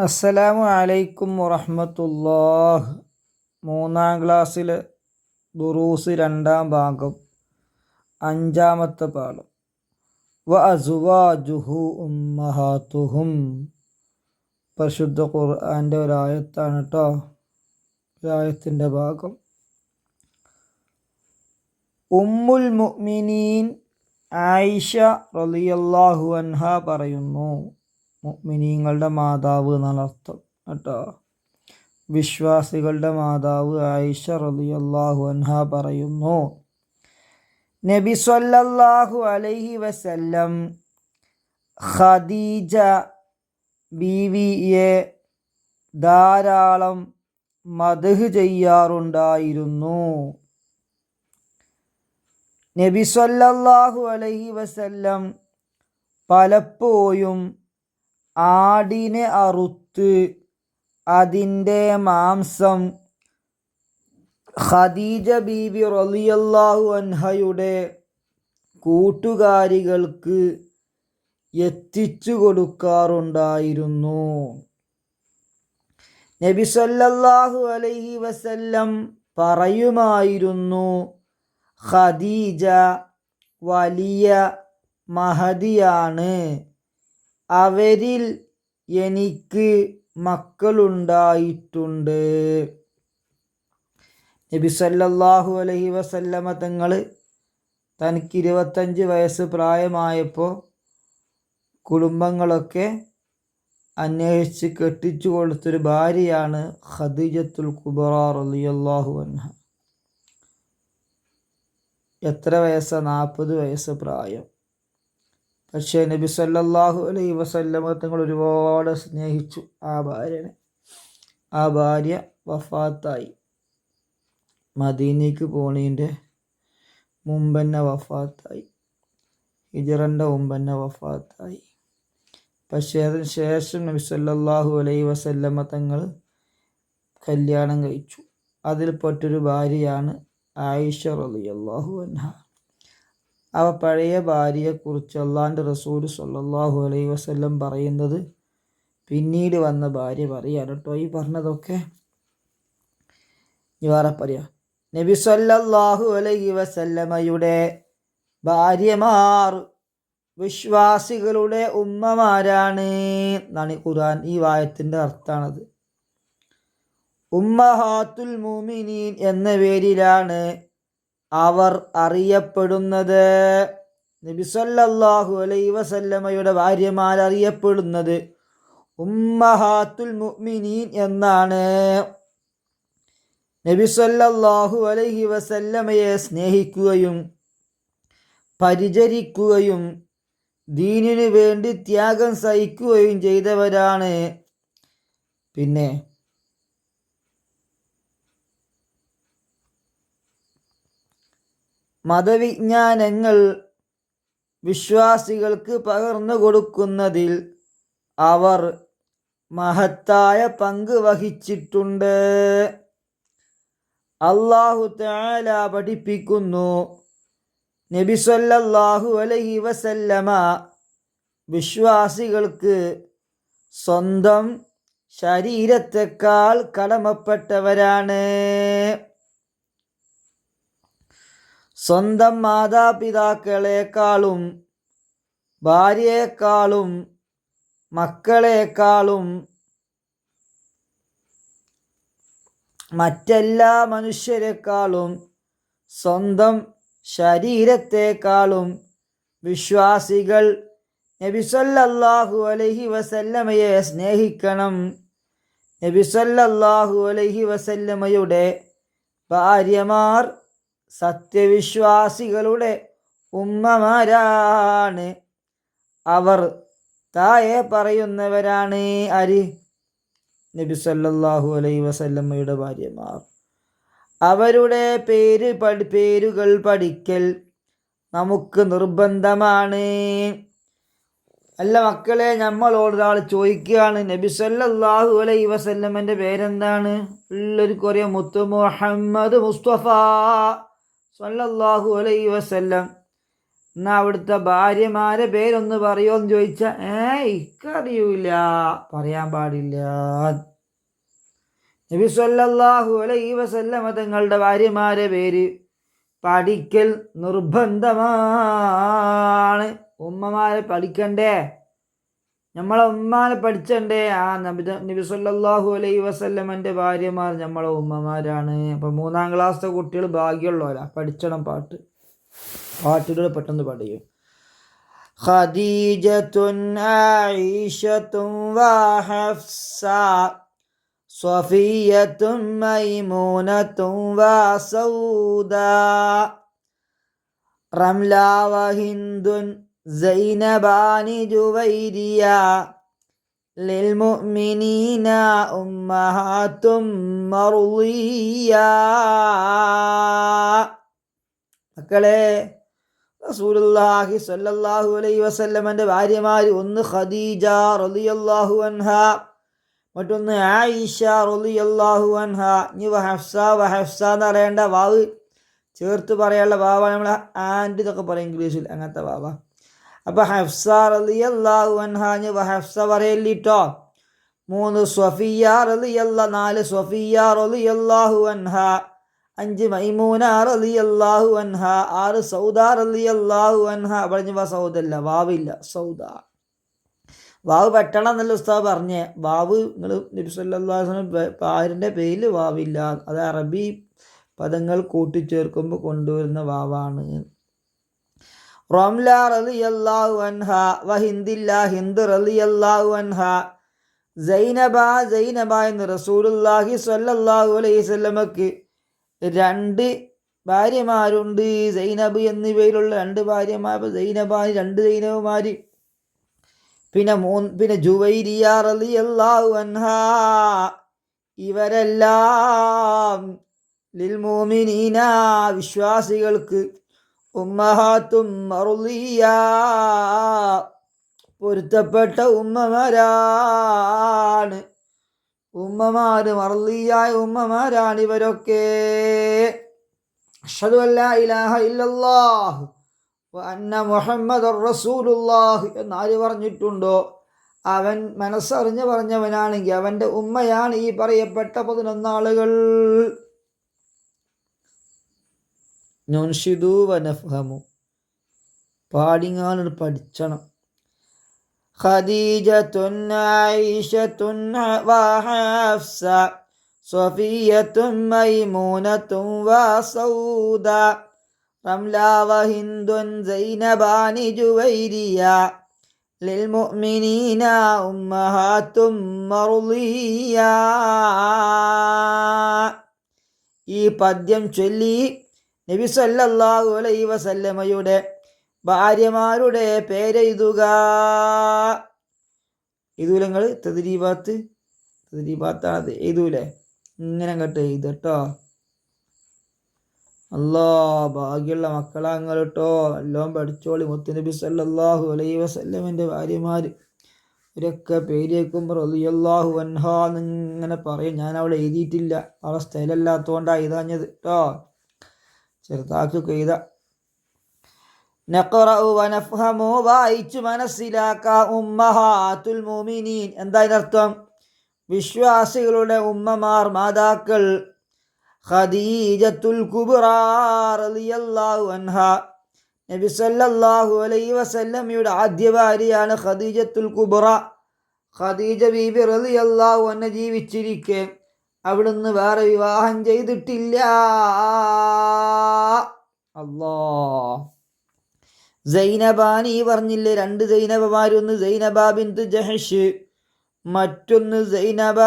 അസ്സലാമു അലൈക്കും വറഹ്മത്തുള്ളാഹ്. മൂന്നാം ക്ലാസ്സിലെ ദുറൂസ് രണ്ടാം ഭാഗം അഞ്ചാമത്തെ പാഠം. വ അസ്വാജുഹു ഉമ്മഹാത്തുഹും. പരിശുദ്ധ ഖുർആൻ്റെ ഒരായത്താണ് കേട്ടോ. ഒരായത്തിൻ്റെ ഭാഗം. ഉമ്മുൽ മുഅ്മിനീൻ ആയിഷ റളിയല്ലാഹു അൻഹ പറയുന്നു. മുഅ്മിനീങ്ങളുടെ മാതാവ് എന്നാണ് അർത്ഥം കേട്ടോ. വിശ്വാസികളുടെ മാതാവ് ആയിഷ റളിയല്ലാഹു അൻഹ പറയുന്നു, നബി സ്വല്ലല്ലാഹു അലൈഹി വസല്ലം ഖദീജ ബീവിയെ ധാരാളം മദ്ഹ് ചെയ്യാറുണ്ടായിരുന്നു. നബി സ്വല്ലല്ലാഹു അലൈഹി വസല്ലം പലപ്പോഴും ആടിനെ അറുത്ത് അതിൻ്റെ മാംസം ഖദീജ ബീബി റളിയല്ലാഹു അൻഹയുടെ കൂട്ടുകാരികൾക്ക് എത്തിച്ചു കൊടുക്കാറുണ്ടായിരുന്നു. നബി സല്ലല്ലാഹു അലൈഹി വസല്ലം പറയുമായിരുന്നു, ഖദീജ വലിയ മഹദിയാണ്, അവരിൽ എനിക്ക് മക്കളുണ്ടായിട്ടുണ്ട്. നബി സല്ലല്ലാഹു അലൈഹി വസല്ലമ തങ്ങൾ തനിക്ക് 25 വയസ്സ് പ്രായമായപ്പോൾ കുടുംബങ്ങളൊക്കെ അന്വേഷിച്ച് കെട്ടിച്ചു കൊടുത്തൊരു ഭാര്യയാണ് ഖദീജത്തുൽ കുബ്ര റളിയല്ലാഹു അൻഹ. എത്ര വയസ്സാണ്? 40 വയസ്സ് പ്രായം. പക്ഷേ നബി സല്ലല്ലാഹു അലൈഹി വസല്ലമ തങ്ങൾ ഒരുപാട് സ്നേഹിച്ചു ആ ഭാര്യനെ. ആ ഭാര്യ വഫാത്തായി. മദീനയ്ക്ക് പോണതിൻ്റെ മുമ്പന്നെ വഫാത്തായി. ഹിജ്റൻ്റെ മുമ്പന്നെ വഫാത്തായി. പക്ഷേ അതിന് ശേഷം നബി സല്ലല്ലാഹു അലൈഹി വസല്ലമ തങ്ങൾ കല്യാണം കഴിച്ചു. അതിൽപ്പെട്ടൊരു ഭാര്യയാണ് ആയിഷ റളിയല്ലാഹു അൻഹ. അവ പഴയ ഭാര്യയെക്കുറിച്ച് അള്ളാൻ്റെ റസൂൽ സ്വല്ലല്ലാഹു അലൈഹി വസല്ലം പറയുന്നത് പിന്നീട് വന്ന ഭാര്യ പറയാണ് കേട്ടോ. ഈ പറഞ്ഞതൊക്കെ വേറെ പറയാം. നബി സ്വല്ലല്ലാഹു അലൈഹി വസല്ലമയുടെ ഭാര്യമാർ വിശ്വാസികളുടെ ഉമ്മമാരാണ് എന്നാണ് ഖുർആൻ. ഈ വായത്തിൻ്റെ അർത്ഥമാണത്. ഉമ്മഹാത്തുൽ മുഅ്മിനീൻ എന്ന പേരിലാണ് അവർ അറിയപ്പെടുന്നത്. നബി സല്ലല്ലാഹു അലൈഹി വസല്ലമയുടെ ഭാര്യമാർ അറിയപ്പെടുന്നത് ഉമ്മഹാത്തുൽ മുഅ്മിനീൻ എന്നാണ്. നബി സല്ലല്ലാഹു അലൈഹി വസല്ലമയെ സ്നേഹിക്കുകയും പരിചരിക്കുകയും ദീനിനു വേണ്ടി ത്യാഗം സഹിക്കുകയും ചെയ്തവരാണ്. പിന്നെ മതവിജ്ഞാനങ്ങൾ വിശ്വാസികൾക്ക് പകർന്നു കൊടുക്കുന്നതിൽ അവർ മഹത്തായ പങ്ക് വഹിച്ചിട്ടുണ്ട്. അല്ലാഹു തആല പഠിപ്പിക്കുന്നു, നബി സല്ലല്ലാഹു അലൈഹി വസല്ലമ വിശ്വാസികൾക്ക് സ്വന്തം ശരീരത്തെക്കാൾ കടമപ്പെട്ടവരാണ്. സ്വന്തം മാതാപിതാക്കളെക്കാളും ഭാര്യയെക്കാളും മക്കളെക്കാളും മറ്റെല്ലാ മനുഷ്യരെക്കാളും സ്വന്തം ശരീരത്തെക്കാളും വിശ്വാസികൾ നബി സല്ലല്ലാഹു അലൈഹി വസല്ലമയെ സ്നേഹിക്കണം. നബി സല്ലല്ലാഹു അലൈഹി വസല്ലമയുടെ ഭാര്യമാർ സത്യവിശ്വാസികളുടെ ഉമ്മമാരാണ്. അവർ താഴെ പറയുന്നവരാണ്. ആര്? നബി സല്ലല്ലാഹു അലൈഹി വസല്ലമയുടെ ഭാര്യമാർ. അവരുടെ പേരുകൾ പഠിക്കൽ നമുക്ക് നിർബന്ധമാണ്. അല്ല മക്കളെ, നമ്മളോട് ഒരാൾ ചോദിക്കുകയാണ്, നബി സല്ലല്ലാഹു അലൈഹി വസല്ലമൻ്റെ പേരെന്താണ്? എല്ലാവർക്കും അറിയാം, മുത്തു മുഹമ്മദ് മുസ്തഫ സല്ലല്ലാഹു അലൈഹി വസല്ലം. എന്നാ അവിടുത്തെ ഭാര്യമാരെ പേരൊന്ന് പറയുമോന്ന് ചോദിച്ചാൽ ഇക്കറിയൂല, പറയാൻ പാടില്ല. നബി സല്ലല്ലാഹു അലൈഹി വസല്ലമ തങ്ങളുടെ ഭാര്യമാരെ പേര് പഠിക്കൽ നിർബന്ധമാണ്. ഉമ്മമാരെ പഠിക്കണ്ടേ? നമ്മളെ ഉമ്മാനെ പഠിച്ചണ്ടേ? നബി സല്ലല്ലാഹു അലൈഹി വസല്ലമൻ്റെ ഭാര്യമാർ നമ്മളെ ഉമ്മമാരാണ്. അപ്പം 3-ാം ക്ലാസ്സിലെ കുട്ടികൾ ഭാഗ്യമുള്ളവരാ, പഠിച്ചണം പാട്ടുകൾ പെട്ടെന്ന് പഠിക്കും. ഖദീജത്തുൻ ആയിഷത്തുൻ വഹഫ്സ സ്വഫിയ്യത്തുൻ മൈമൂനത്തുൻ വസൗദ റംല വഹിന്ദുൻ സൈനബാനി ജുവൈരിയ ലിൽമുഅ്മിനീന ഉമ്മഹാത്തും മർളിയ. മക്കളെ, റസൂലുള്ളാഹി സ്വല്ലല്ലാഹു അലൈഹി വസല്ലമൻ്റെ ഭാര്യമാർ ഒന്ന് ഖദീജ റളിയല്ലാഹു അൻഹ, മറ്റൊന്ന് ആയിഷ റളിയല്ലാഹു അൻഹ. ഇനി വഹഫ്സ എന്ന് പറയേണ്ട വാവ് ചേർത്ത് പറയാനുള്ള വാവ നമ്മൾ ആൻഡ് എന്നൊക്കെ പറയും ഇംഗ്ലീഷിൽ, അങ്ങനത്തെ വാവ. അപ്പം ഹഫ്സ റളിയല്ലാഹു അൻഹ ഹഫ്സ പറയല്ലിട്ടോ. 3 സ്വഫിയ്യ റളിയല്ലാഹു, 4 സ്വഫിയ്യ റളിയല്ലാഹു അൻഹ, 5 മൈമൂന റളിയല്ലാഹു അൻഹ, 6 സൗദ റളിയല്ലാഹു അൻഹ. പറഞ്ഞ സൗദല്ല, വാവില്ല, സൗദ. വാവ് പെട്ടണം എന്നല്ല ഉസ്താദ് പറഞ്ഞേ. വാവ് നിങ്ങൾ നബി സല്ലല്ലാഹു അലൈഹി വസല്ലം പാരിൻ്റെ പേരിൽ വാവില്ല, അത് അറബി പദങ്ങൾ കൂട്ടിച്ചേർക്കുമ്പോൾ കൊണ്ടുവരുന്ന വാവാണ്. റംല റളിയല്ലാഹു അൻഹ വഹിന്ദില്ല, ഹിന്ദ് റളിയല്ലാഹു അൻഹ. സൈനബ എന്ന് റസൂലുള്ളാഹി സ്വല്ലല്ലാഹു അലൈഹി വസല്ലമക്ക് 2 ഭാര്യമാരുണ്ട്. സൈനബ് എന്നിവയിലുള്ള 2 ഭാര്യമാർ, സൈനബാന് 2 സൈനബുമാർ. പിന്നെ ജുവൈരിയ റളിയല്ലാഹു അൻഹ. ഇവരെല്ലാം ലിൽ മുഅ്മിനീന വിശ്വാസികൾക്ക് ഉമ്മഹാത്തും മർളിയ പൊരുത്തപ്പെട്ട ഉമ്മമാരാണ്. ഉമ്മമാര് മർളിയായ ഉമ്മമാരാണ് ഇവരൊക്കെ. അഷ്ഹദു അല്ലാ ഇലാഹ ഇല്ലല്ലാഹ് വ അന്ന മുഹമ്മദർ റസൂലുള്ളാഹ് എന്നാര് പറഞ്ഞിട്ടുണ്ടോ അവൻ മനസ്സറിഞ്ഞ് പറഞ്ഞവനാണെങ്കിൽ അവൻ്റെ ഉമ്മയാണ് ഈ പറയപ്പെട്ട 11 ആളുകൾ. നുൻഷിദു വനഫ്ഹമു, പാടിങ്ങാണ് പഠിച്ചണം. ഖദീജത്തുൻ ആയിഷത്തുൻ വഹഫ്സ സ്വഫിയ്യത്തുൻ മൈമൂനത്തുൻ വസൗദ റംല വഹിന്ദുൻ സൈനബാനി ജുവൈരിയ ലിൽമുഅ്മിനീന ഉമ്മഹാത്തും മർളിയ. ഈ പദ്യം ചൊല്ലി നബി സല്ലല്ലാഹു അലൈഹി വസല്ലമയുടെ ഭാര്യമാരുടെ പേരെഴുതുക. എഴുതൂല നിങ്ങൾ? തദ്രീബാത്താണ് എഴുതൂലേ? ഇങ്ങനെ അങ്ങോട്ട് എഴുതട്ടോ. അല്ലാ, ഭാഗ്യമുള്ള മക്കളാങ്ങൾ കേട്ടോ. എല്ലാം പഠിച്ചോളി. മുത്തുനബി സല്ലല്ലാഹു അലൈഹി വസല്ലമിൻ്റെ ഭാര്യമാർ ഇവരൊക്കെ പേര് കേൾക്കുമ്പോൾ റളിയല്ലാഹു അൻഹ എന്നിങ്ങനെ പറയും. ഞാൻ അവിടെ എഴുതിയിട്ടില്ല, അവിടെ സ്ഥലമില്ലാത്തതുകൊണ്ടാണ് എഴുതാഞ്ഞത് കേട്ടോ. ചെറുതാക്കൊക്കെ എഴുതാ. നഖറഉ വനഫ്ഹമു, വായിച്ചു മനസ്സിലാക്കാം. ഉമ്മഹാത്തുൽ മുഅ്മിനീൻ എന്താ അതിനർത്ഥം? വിശ്വാസികളുടെ ഉമ്മമാർ, മാതാക്കൾ. ഖദീജത്തുൽ കുബ്റാ റളിയല്ലാഹു അൻഹ, നബി സല്ലല്ലാഹു അലൈഹി വസല്ലമയുടെ ആദ്യ ഭാര്യയാണ് ഖദീജത്തുൽ കുബ്റ. ഖദീജ ബീബി റളിയല്ലാഹു അൻഹ ജീവിച്ചിരിക്കെ അവിടുന്ന് വേറെ വിവാഹം ചെയ്തിട്ടില്ല. അല്ലാ. സൈനബാനി പറഞ്ഞില്ലേ 2 സൈനബമാർ, ഒന്ന് സൈനബ ബിൻത് ജഹ്ഷ്, മറ്റൊന്ന് സൈനബ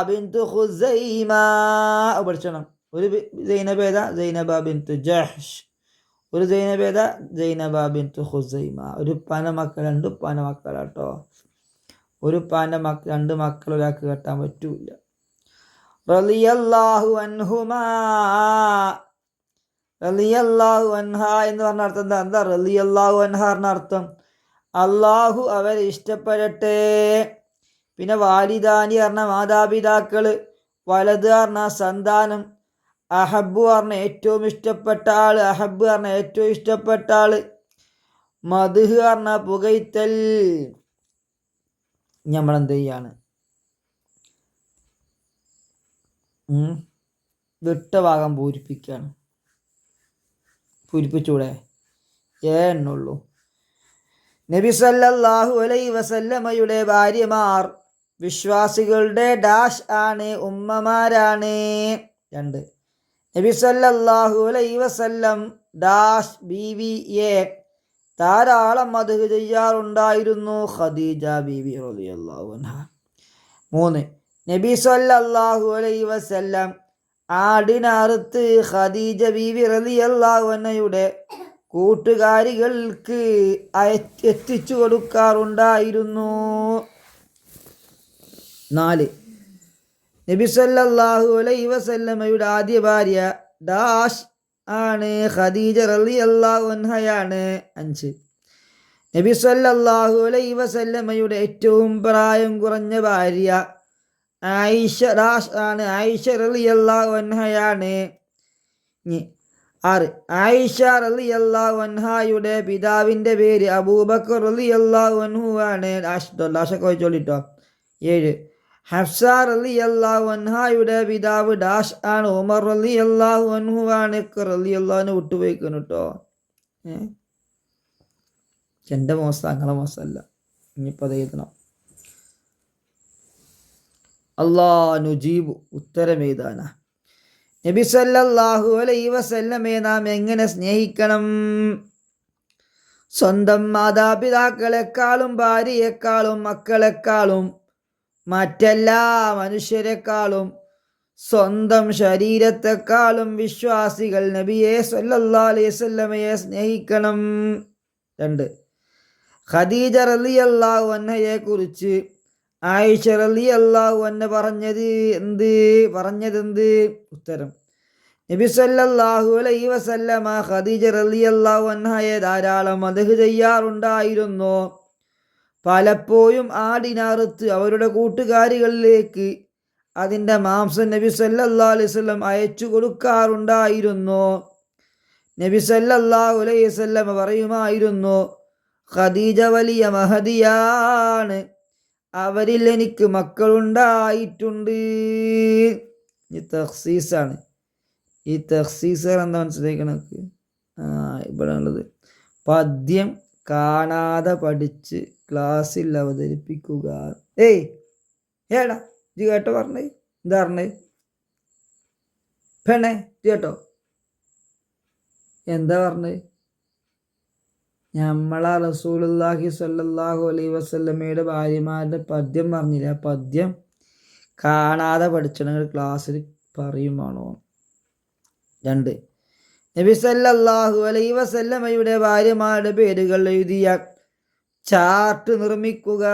ബിൻത് ഖുസൈമ. പഠിച്ചണം. ഒരു സൈനബേദ സൈനബ ബിൻത് ജഹ്ഷ്, ഒരു സൈനബേദ സൈനബ ബിൻത് ഖുസൈമ. ഒരു ഉപ്പാൻ്റെ മക്കൾ, 2 ഉപ്പാൻ്റെ മക്കളാട്ടോ. ഒരു ഉപ്പാൻ്റെ 2 മക്കൾ ഒരാൾക്ക് കെട്ടാൻ പറ്റൂല. റളിയല്ലാഹു അൻഹുമാ, റളിയല്ലാഹു അൻഹ എന്ന് പറഞ്ഞ അർത്ഥം എന്താ? റളിയല്ലാഹു അൻഹ പറഞ്ഞ അർത്ഥം അള്ളാഹു അവരെ ഇഷ്ടപ്പെടട്ടെ. പിന്നെ വാലിദാനി പറഞ്ഞ മാതാപിതാക്കൾ, വലത് പറഞ്ഞ സന്താനം, അഹബ്ബു പറഞ്ഞ ഏറ്റവും ഇഷ്ടപ്പെട്ട ആൾ, അഹബ്ബ് പറഞ്ഞ ഏറ്റവും ഇഷ്ടപ്പെട്ട ആൾ. മദ്ഹ് പറഞ്ഞ പുകയ്ത്തൽ. നമ്മളെന്ത് ചെയ്യാണ്? വിട്ട ഭാഗം പൂരിപ്പിക്കുകയാണ്. പൂരിപ്പിച്ചൂടെ? എണ്ണുള്ളൂ. നബി സല്ലല്ലാഹു അലൈഹി വസല്ലമയുടെ ഭാര്യമാർ വിശ്വാസികളുടെ ഡാഷ് ആണ്, ഉമ്മമാരാണ്. 2. നബി സല്ലല്ലാഹു അലൈഹി വസല്ലം ഡാഷ് ബീവിയെ ധാരാളം മദ്ഹ് ചെയ്യാറുണ്ടായിരുന്നു. ഖദീജ ബീവി റളിയല്ലാഹു അൻഹ. 3. നബി സല്ലല്ലാഹു അലൈഹി വസല്ലം ആടിനറുത്ത് ഖദീജ ബീവി റളിയല്ലാഹു അൻഹയുടെ കൂട്ടുകാരികൾക്ക് എത്തിച്ചു കൊടുക്കാറുണ്ടായിരുന്നു. 4. നബി സല്ലല്ലാഹു അലൈഹി വസല്ലമയുടെ ആദ്യ ഭാര്യ ഡാഷ് ആണ്, ഖദീജ റളിയല്ലാഹു അൻഹയാണ്. 5. നബി സല്ലല്ലാഹു അലൈഹി വസല്ലമയുടെ ഏറ്റവും പ്രായം കുറഞ്ഞ ഭാര്യ ആയിഷ ഡാഷ് ആണ്, ആയിഷ റളിയല്ലാഹു അൻഹയാണ്. 6. ആയിഷ റളിയല്ലാഹു അൻഹയുടെ പിതാവിൻ്റെ പേര് അബൂബക്കർ റളിയല്ലാഹു അൻഹു ആണ്. ഡാഷൊക്കെ വെച്ചോളിട്ടോ. 7. ഹഫ്സ റളിയല്ലാഹു അൻഹയുടെ പിതാവ് ഡാഷ് ആണ്, ഉമർ റളിയല്ലാഹു അൻഹു ആണ്. റളിയല്ലാഹു അൻഹു വിട്ടുപോയിക്കുന്നു കേട്ടോ. എൻ്റെ മോശം അങ്ങളെ മോശമല്ല. ഇനിയിപ്പോൾ അത് എഴുതണം. നുജീബു ഉത്തരമേതാന. നബി സല്ലല്ലാഹു അലൈഹി വസല്ലമയെ നാം എങ്ങനെ സ്നേഹിക്കണം? സ്വന്തം മാതാപിതാക്കളെക്കാളും ഭാര്യയെക്കാളും മക്കളെക്കാളും മറ്റെല്ലാ മനുഷ്യരെക്കാളും സ്വന്തം ശരീരത്തെക്കാളും വിശ്വാസികൾ നബിയെ സല്ലല്ലാഹു അലൈഹി വസല്ലമയെ സ്നേഹിക്കണം. 2. ഖദീജ റളിയല്ലാഹു അൻഹയെ കുറിച്ച് ആയിഷ റളിയല്ലാഹു അൻഹ പറഞ്ഞതെന്ത്? ഉത്തരം. നബി സല്ലല്ലാഹു അലൈഹി വസല്ലമ ഖദീജ റളിയല്ലാഹു അൻഹയെ ധാരാളം മദ്ഹ് ചെയ്യാറുണ്ടായിരുന്നു. പലപ്പോഴും ആടിനറുത്ത് അവരുടെ കൂട്ടുകാരികളിലേക്ക് അതിൻ്റെ മാംസം നബി സല്ലല്ലാഹു അലൈഹി വസല്ലം അയച്ചു കൊടുക്കാറുണ്ടായിരുന്നു. നബി സല്ലല്ലാഹു അലൈഹി വസല്ലം പറയുമായിരുന്നു, ഖദീജ വലിയ മഹദിയാണ്, അവരിൽ എനിക്ക് മക്കളുണ്ടായിട്ടുണ്ട്. ഈ തഖ്സീസാണ്. ഈ തഖ്സീസ് എന്താ മനസ്സിലാക്കണം? ഇവിടെ ഉള്ളത് പദ്യം കാണാതെ പഠിച്ച് ക്ലാസ്സിൽ അവതരിപ്പിക്കുക. ഏടാ ഇത് കേട്ടോ പറഞ്ഞേ? എന്താ പറഞ്ഞേ പെണ്ണേ? ഇത് കേട്ടോ? എന്താ പറഞ്ഞേ? നമ്മളാ റസൂലുള്ളാഹി സ്വല്ലല്ലാഹു അലൈഹി വസല്ലമയുടെ ഭാര്യമാരുടെ പദ്യം പറഞ്ഞില്ല. ആ പദ്യം കാണാതെ പഠിച്ചണെങ്കിൽ ക്ലാസ്സിൽ പറയുമാണോ? 2. നബി സല്ലല്ലാഹു അലൈഹി വസല്ലമയുടെ ഭാര്യമാരുടെ പേരുകൾ എഴുതിയ ചാർട്ട് നിർമ്മിക്കുക.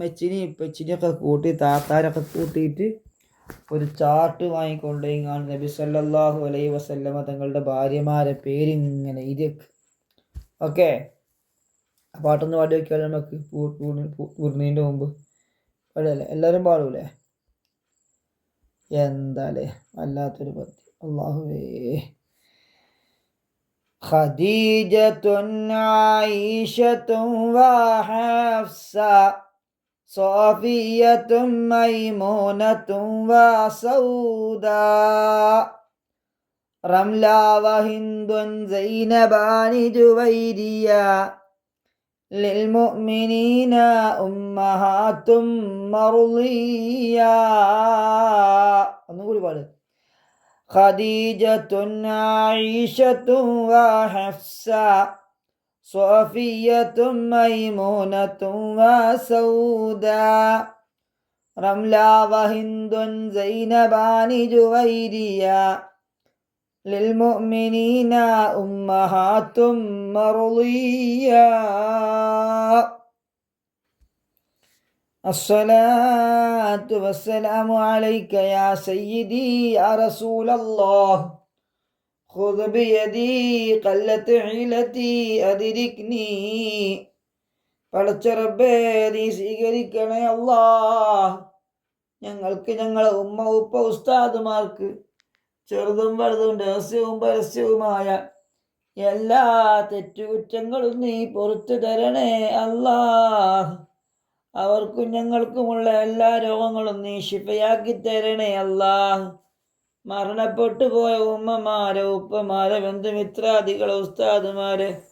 മെച്ചിനിയൊക്കെ കൂട്ടി താത്താരൊക്കെ കൂട്ടിയിട്ട് ഒരു ചാർട്ട് വാങ്ങിക്കൊണ്ടേങ്ങാണ് നബി സല്ലല്ലാഹു അലൈഹി വസല്ലമ തങ്ങളുടെ ഭാര്യമാരെ പേരിങ്ങനെ എഴുതിയേക്ക്. ഓക്കെ, ആ പാട്ടൊന്ന് പാടി വയ്ക്കാതെ നമുക്ക് പൂർണ്ണീൻ്റെ മുമ്പ് പാടല്ലേ? എല്ലാവരും പാടൂലേ? എന്താലേ വല്ലാത്തൊരു പദ്യം. അല്ലാഹുവേ. ഖദീജത്തുൻ ആയിഷത്തുൻ വഹഫ്സ സോഫിയത്തുൻ മൈമൂനത്തുൻ വസൗദാ റംല വഹിന്ദുൻ സൈനബാനി ജുവൈരിയ ലിൽമുഅ്മിനീന ഉമ്മഹാത്തും മർളിയ. ഒന്നുകൂടി പാട്. ഖദീജത്തുൻ ആയിഷത്തുൻ വഹഫ്സ സോഫിയത്തുൻ മൈമൂനത്തുൻ വസൗദാ റംല വഹിന്ദുൻ സൈനബാനി ജുവൈരിയ ലിൽമുഅ്മിനീന ഉമ്മഹാത്തും മർളിയ. അസ്സലാത്തു വസ്സലാമു അലൈക യാ സയ്യിദി യാ റസൂലല്ലാഹ് ഖുദ് ബിയദി ഖല്ലത്ത് ഹീലതി അദ്രിക്നി. പടച്ച റബ്ബേ, നീ സ്വീകരിക്കണേ അല്ലാഹ്. ഞങ്ങൾക്ക് ഞങ്ങളെ ഉമ്മ ഉപ്പ ഉസ്താദുമാർക്ക് ചെറുതും വലുതും രഹസ്യവും പരസ്യവുമായ എല്ലാ തെറ്റുകുറ്റങ്ങളും നീ പുറത്തു തരണേ അല്ലാഹ്. അവർക്കും ഞങ്ങൾക്കുമുള്ള എല്ലാ രോഗങ്ങളും നീ ശിഫയാക്കി തരണേ അല്ലാഹ്. മരണപ്പെട്ടു പോയ ഉമ്മമാരെ, ഉപ്പമാരെ, ബന്ധുമിത്രാദികളെ, ഉസ്താദുമാരെ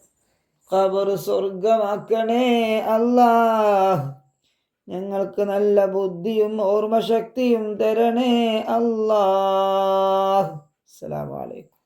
ഖബർ സ്വർഗമാക്കണേ അല്ലാഹ്. ഞങ്ങൾക്ക് നല്ല ബുദ്ധിയും ഓർമ്മശക്തിയും തരണേ അല്ലാഹ്. അസ്സലാമു അലൈക്കും.